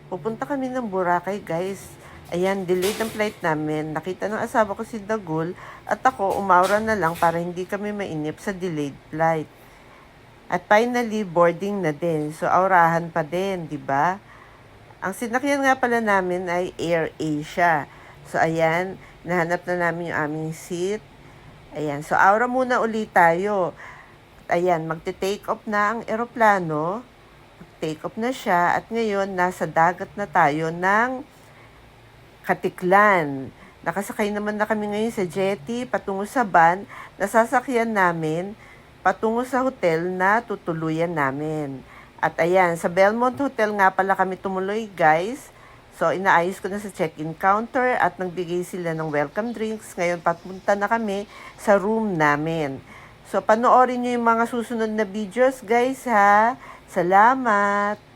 Pupunta kami ng Boracay, guys. Ayan, delayed ang flight namin. Nakita ng asawa ko si Dagul at ako umawra na lang para hindi kami mainip sa delayed flight. At finally, boarding na din. So, aurahan pa din, di ba? Ang sinakyan nga pala namin ay Air Asia. So, ayan, nahanap na namin yung aming seat. Ayan, so aura muna ulit tayo. Ayan, magte-take off na ang eroplano. Take off na siya at ngayon nasa dagat na tayo ng Katiklan. Nakasakay naman na kami ngayon sa jetty patungo sa van na sasakyan namin patungo sa hotel na tutuluyan namin. At ayan, sa Belmont Hotel nga pala kami tumuloy, guys. So, inaayos ko na sa check-in counter at nagbigay sila ng welcome drinks. Ngayon, papunta na kami sa room namin. So, panoorin nyo yung mga susunod na videos, guys, ha? Salamat!